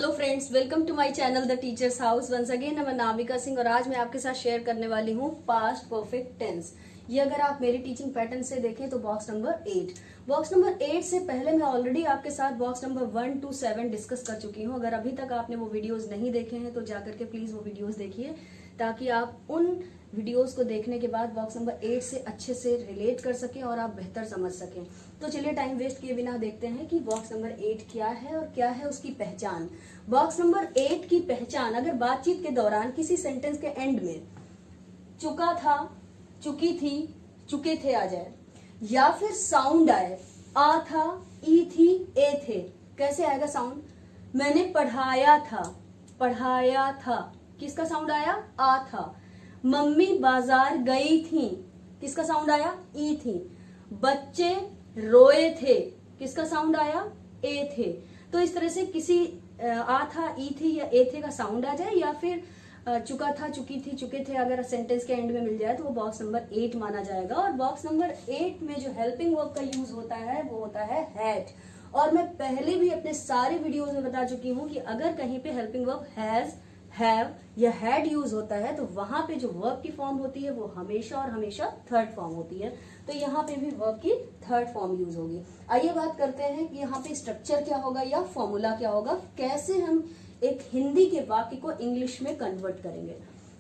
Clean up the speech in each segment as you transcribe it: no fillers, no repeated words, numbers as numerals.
Hello friends, welcome to my channel the teachers house. Once again मैं नाविका सिंह और आज मैं आपके साथ शेयर करने वाली हूँ पास्ट परफेक्ट टेंस। ये अगर आप मेरी टीचिंग पैटर्न से देखें तो बॉक्स नंबर 8 से पहले मैं ऑलरेडी आपके साथ बॉक्स नंबर 1 to 7 डिस्कस कर चुकी हूँ। अगर अभी तक आपने वो वीडियोस नहीं देखे हैं तो जाकर के प्लीज वो वीडियोस देखिए, ताकि आप उन वीडियोस को देखने के बाद बॉक्स नंबर 8 से अच्छे से रिलेट कर सकें और आप बेहतर समझ सकें। तो चलिए टाइम वेस्ट किए बिना देखते हैं कि बॉक्स नंबर 8 क्या है और क्या है उसकी पहचान। बॉक्स नंबर 8 की पहचान अगर बातचीत के दौरान किसी सेंटेंस के एंड में चुका था, चुकी थी, चुके थे आ जाए, या फिर साउंड आए, आ था, ई थी, ए थे। कैसे आएगा साउंड? मैंने पढ़ाया था, पढ़ाया था, किसका साउंड आया? आ था। मम्मी बाजार गई थी, किसका साउंड आया? ई थी। बच्चे रोए थे, किसका साउंड आया? ए थे। तो इस तरह से किसी आ था, ई थी या ए थे का साउंड आ जाए, या फिर चुका था, चुकी थी, चुके थे अगर सेंटेंस के एंड में मिल जाए तो वो बॉक्स नंबर 8 माना जाएगा। और बॉक्स नंबर 8 में जो हेल्पिंग वर्ब का यूज होता है वो होता है हैड। और मैं पहले भी अपने सारे वीडियोस में बता चुकी हूँ कि अगर कहीं पे हेल्पिंग वर्ब हैज, हैव या हैड यूज होता है तो वहां पे जो वर्ब की फॉर्म होती है वो हमेशा और हमेशा थर्ड फॉर्म होती है। तो यहाँ पे भी वर्ब की थर्ड फॉर्म यूज होगी। आइए बात करते हैं कि यहाँ पे स्ट्रक्चर क्या होगा या फॉर्मूला क्या होगा, कैसे हम एक हिंदी के वाक्य को इंग्लिश में कन्वर्ट करेंगे।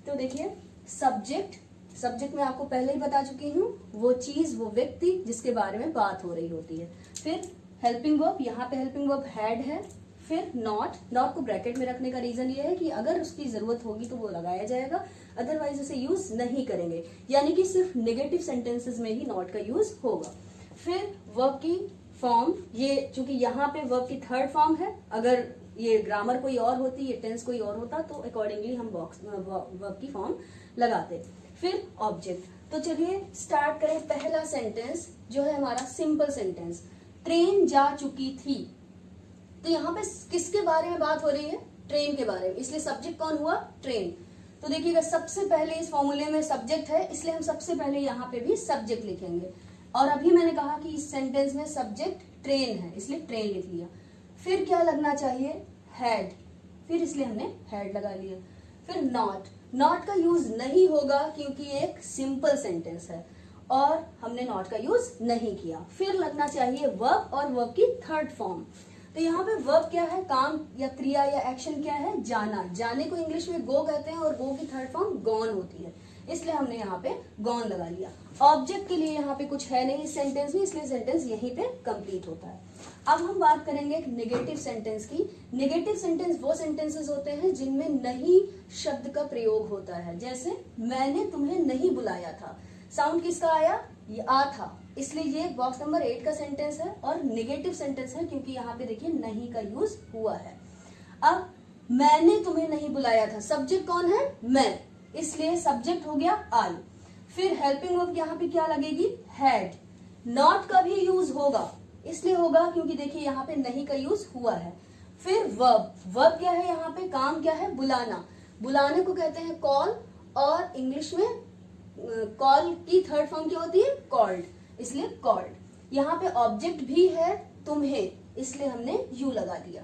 तो देखिए, सब्जेक्ट में आपको पहले ही बता चुकी हूँ, वो चीज, वो व्यक्ति जिसके बारे में बात हो रही होती है। फिर हेल्पिंग वर्ब, यहाँ पे हेल्पिंग वर्ब हैड है। फिर नॉट को ब्रैकेट में रखने का रीजन ये है कि अगर उसकी जरूरत होगी तो वो लगाया जाएगा, अदरवाइज उसे यूज नहीं करेंगे, यानी कि सिर्फ नेगेटिव सेंटेंसेस में ही नॉट का यूज होगा। फिर वर्ब की फॉर्म, ये चूंकि यहाँ पे वर्ब की थर्ड फॉर्म है, अगर ये ग्रामर कोई और होती, ये टेंस कोई और होता तो अकॉर्डिंगली हम वर्ब की फॉर्म लगाते। फिर ऑब्जेक्ट। तो चलिए स्टार्ट करें। पहला सेंटेंस जो है हमारा सिंपल सेंटेंस, ट्रेन जा चुकी थी। तो यहाँ पे किसके बारे में बात हो रही है? ट्रेन के बारे में, इसलिए सब्जेक्ट कौन हुआ? ट्रेन। तो देखिएगा, सबसे पहले इस फॉर्मूले में सब्जेक्ट है, इसलिए हम सबसे पहले यहाँ पे भी सब्जेक्ट लिखेंगे। और अभी मैंने कहा कि इस सेंटेंस में सब्जेक्ट ट्रेन है, इसलिए ट्रेन लिख लिया। फिर क्या लगना चाहिए? हैड। फिर इसलिए हमने हैड लगा लिया। फिर नॉट का यूज नहीं होगा क्योंकि एक सिंपल सेंटेंस है और हमने नॉट का यूज नहीं किया। फिर लगना चाहिए वर्ब और वर्ब की थर्ड फॉर्म। तो यहाँ पे वर्ब क्या है? काम या क्रिया या एक्शन क्या है? जाना। जाने को इंग्लिश में गो कहते हैं और गो की थर्ड फॉर्म गॉन होती है, इसलिए हमने यहाँ पे गॉन लगा लिया। ऑब्जेक्ट के लिए यहाँ पे कुछ है नहीं इस सेंटेंस में, इसलिए सेंटेंस यहीं पे कंप्लीट होता है। अब हम बात करेंगे एक नेगेटिव सेंटेंस की। नेगेटिव सेंटेंस वो सेंटेंसेस होते हैं जिनमें नहीं शब्द का प्रयोग होता है। जैसे मैंने तुम्हें नहीं बुलाया था, साउंड किसका आया? ये आ था, इसलिए ये बॉक्स नंबर 8 का सेंटेंस है और नेगेटिव सेंटेंस है क्योंकि यहाँ पे देखिए नहीं का यूज हुआ है। अब मैंने तुम्हें नहीं बुलाया था, सब्जेक्ट कौन है? मैं, इसलिए सब्जेक्ट हो गया आई। फिर हेल्पिंग वर्ब यहाँ पे क्या लगेगी? हैड। नॉट का भी यूज होगा, इसलिए होगा क्योंकि देखिए यहाँ पे नहीं का यूज हुआ है। फिर वर्ब क्या है? यहाँ पे काम क्या है? बुलाना। बुलाने को कहते हैं कॉल, और इंग्लिश में कॉल की थर्ड फॉर्म क्या होती है? कॉल्ड, इसलिए कॉल्ड। यहाँ पे ऑब्जेक्ट भी है तुम्हें, इसलिए हमने यू लगा दिया।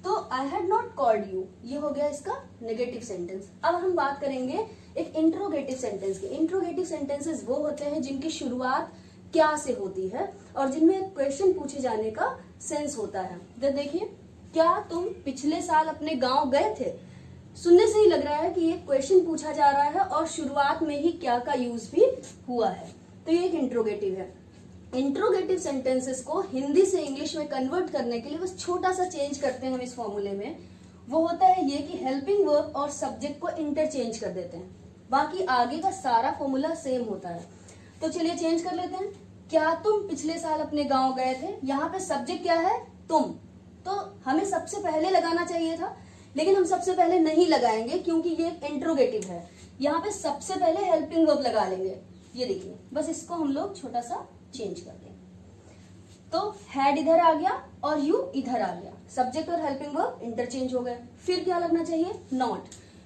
तो I had not called you, ये हो गया इसका नेगेटिव सेंटेंस। अब हम बात करेंगे एक इंट्रोगेटिव सेंटेंस की। इंट्रोगेटिव सेंटेंसेस वो होते हैं जिनकी शुरुआत क्या से होती है और जिनमें क्वेश्चन पूछे जाने का सेंस होता है। तो देखिए, क्या तुम पिछले साल अपने गांव गए थे? सुनने से ही लग रहा है कि ये क्वेश्चन पूछा जा रहा है और शुरुआत में ही क्या का यूज भी हुआ है, तो ये एक इंट्रोगेटिव है। इंट्रोगेटिव सेंटेंसेस को हिंदी से इंग्लिश में कन्वर्ट करने के लिए बस छोटा सा चेंज करते हैं हम इस फॉर्मूले में। वो होता है ये कि हेल्पिंग वर्ब और सब्जेक्ट को इंटरचेंज कर देते हैं, बाकी आगे का सारा फॉर्मूला सेम होता है। तो चलिए चेंज कर लेते हैं। क्या तुम पिछले साल अपने गाँव गए थे? यहाँ पे सब्जेक्ट क्या है? तुम। तो हमें सबसे पहले लगाना चाहिए था, लेकिन हम सबसे पहले नहीं लगाएंगे क्योंकि ये एक इंट्रोगेटिव है। यहाँ पे सबसे पहले हेल्पिंग वर्ब लगा लेंगे। ये देखिए, बस इसको हम लोग छोटा सा चेंज कर देंगे। तो हैड इधर आ गया और यू इधर आ गया, सब्जेक्ट और हेल्पिंग वर्ब इंटरचेंज हो गए। फिर क्या लगना चाहिए?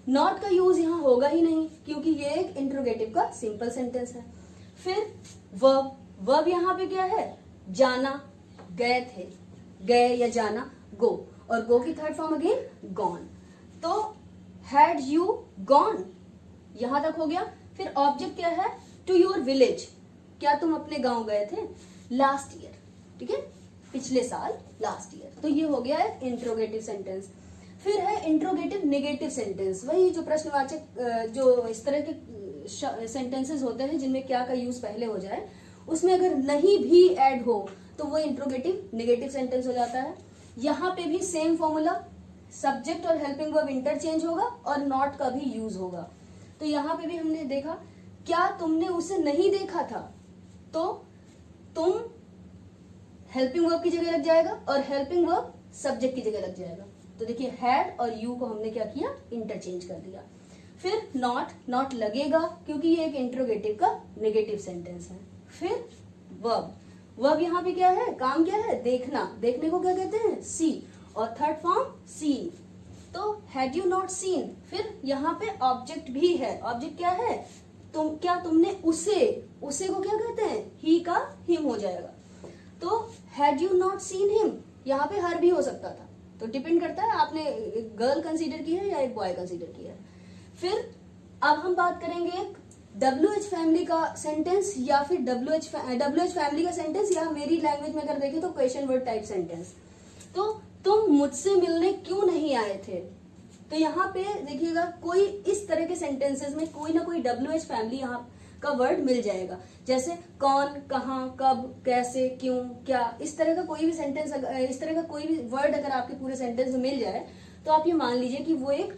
नॉट का यूज यहाँ होगा ही नहीं क्योंकि ये एक इंट्रोगेटिव का सिंपल सेंटेंस है। फिर वर्ब यहाँ पे क्या है? जाना, गए थे, गए या जाना, गो। और गो की थर्ड फॉर्म अगेन गॉन। तो हैड यू गॉन, यहां तक हो गया। फिर ऑब्जेक्ट क्या है, टू योर विलेज, क्या तुम अपने गांव गए थे लास्ट ईयर, ठीक है, पिछले साल, लास्ट ईयर। तो ये हो गया है इंट्रोगेटिव सेंटेंस। फिर है इंट्रोगेटिव नेगेटिव सेंटेंस, वही जो प्रश्नवाचक जो इस तरह के सेंटेंसेस होते हैं जिनमें क्या का यूज पहले हो जाए, उसमें अगर नहीं भी ऐड हो तो वो इंट्रोगेटिव नेगेटिव सेंटेंस हो जाता है। यहाँ पे भी सेम फॉर्मूला, सब्जेक्ट और हेल्पिंग वर्ब इंटरचेंज होगा और नॉट का भी यूज होगा। तो यहाँ पे भी हमने देखा, क्या तुमने उसे नहीं देखा था, तो तुम हेल्पिंग वर्ब की जगह लग जाएगा और हेल्पिंग वर्ब सब्जेक्ट की जगह लग जाएगा। तो देखिए हैड और यू को हमने क्या किया, इंटरचेंज कर दिया। फिर नॉट लगेगा क्योंकि ये एक इंट्रोगेटिव का नेगेटिव सेंटेंस है। फिर वर्ब यहाँ पे क्या है, काम क्या है, देखना, देखने को क्या कहते हैं, सी, और थर्ड फॉर्म सीन। तो हैड यू नॉट सीन, फिर यहाँ पे ऑब्जेक्ट भी है, ऑब्जेक्ट क्या है, क्या तुमने उसे को क्या कहते हैं, ही का हिम हो जाएगा। तो had you not seen him, यहाँ पे हर भी हो सकता था, तो डिपेंड करता है आपने एक गर्ल कंसीडर की है या एक बॉय कंसीडर किया है। फिर अब हम बात करेंगे WH फैमिली का सेंटेंस या फिर WH फैमिली का सेंटेंस, या मेरी लैंग्वेज में अगर देखें तो क्वेश्चन वर्ड टाइप सेंटेंस। तो तुम मुझसे मिलने क्यों नहीं आए थे, तो यहाँ पे देखिएगा कोई इस तरह के सेंटेंसेस में कोई ना कोई WH फैमिली यहाँ का वर्ड मिल जाएगा, जैसे कौन, कहाँ, कब, कैसे, क्यों, क्या, इस तरह का कोई भी सेंटेंस, इस तरह का कोई भी वर्ड अगर आपके पूरे सेंटेंस में मिल जाए तो आप ये मान लीजिए कि वो एक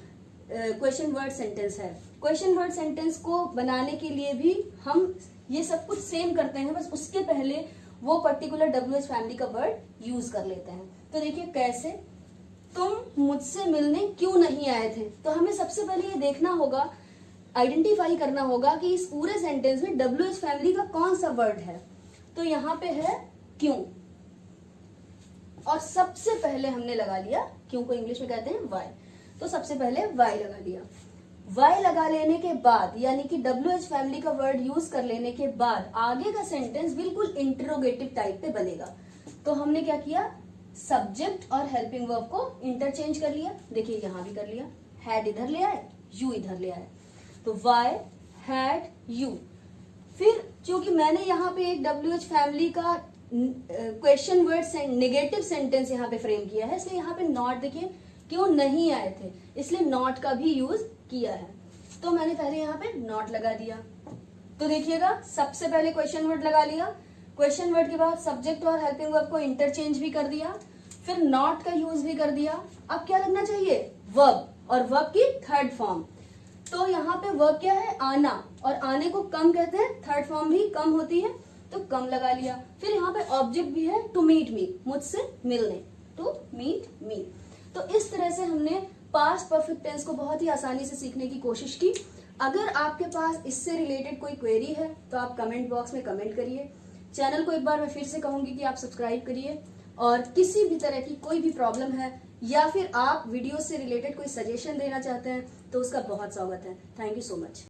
क्वेश्चन वर्ड सेंटेंस है। क्वेश्चन वर्ड सेंटेंस को बनाने के लिए भी हम ये सब कुछ सेम करते हैं, बस उसके पहले वो पर्टिकुलर WH फैमिली का वर्ड यूज कर लेते हैं। तो देखिए कैसे, तुम मुझसे मिलने क्यों नहीं आए थे, तो हमें सबसे पहले ये देखना होगा, आइडेंटिफाई करना होगा कि इस पूरे सेंटेंस में WH फैमिली का कौन सा वर्ड है। तो यहाँ पे है क्यों, और सबसे पहले हमने लगा लिया, क्यों को इंग्लिश में कहते हैं वाई, तो सबसे पहले वाई लगा लिया। वाई लगा लेने के बाद, यानी कि WH फैमिली का वर्ड यूज कर लेने के बाद आगे का सेंटेंस बिल्कुल इंटरोगेटिव टाइप पे बनेगा। तो हमने क्या किया, सब्जेक्ट और हेल्पिंग वर्ब को इंटरचेंज कर लिया। देखिए यहां भी कर लिया, हैड इधर ले आए, यू इधर ले आए, तो वाई हैड यू। फिर क्योंकि मैंने यहाँ पे एक WH फैमिली का क्वेश्चन वर्ड नेगेटिव सेंटेंस यहाँ पे फ्रेम किया है, इसलिए यहाँ पे नॉट, देखिए क्यों नहीं आए थे, इसलिए नॉट का भी यूज किया है। तो मैंने पहले यहाँ पे नॉट लगा दिया। तो देखिएगा सबसे पहले क्वेश्चन वर्ड लगा लिया, क्वेश्चन वर्ड के बाद सब्जेक्ट और हेल्पिंग वर्ब को इंटरचेंज भी कर दिया, फिर नॉट का यूज भी कर दिया। अब क्या लगना चाहिए, वर्ब, और वर्ब की थर्ड फॉर्म। तो यहाँ पे वर्ब क्या है, आना, और आने को कम कहते हैं, थर्ड फॉर्म भी कम होती है, तो कम लगा लिया। फिर यहाँ पे ऑब्जेक्ट भी है, टू मीट मी, मुझसे मिलने, टू मीट मी। तो इस तरह से हमने पास्ट परफेक्ट टेंस को बहुत ही आसानी से सीखने की कोशिश की। अगर आपके पास इससे रिलेटेड कोई क्वेरी है तो आप कमेंट बॉक्स में कमेंट करिए। चैनल को एक बार मैं फिर से कहूंगी कि आप सब्सक्राइब करिए, और किसी भी तरह की कोई भी प्रॉब्लम है या फिर आप वीडियो से रिलेटेड कोई सजेशन देना चाहते हैं तो उसका बहुत स्वागत है। Thank you so much.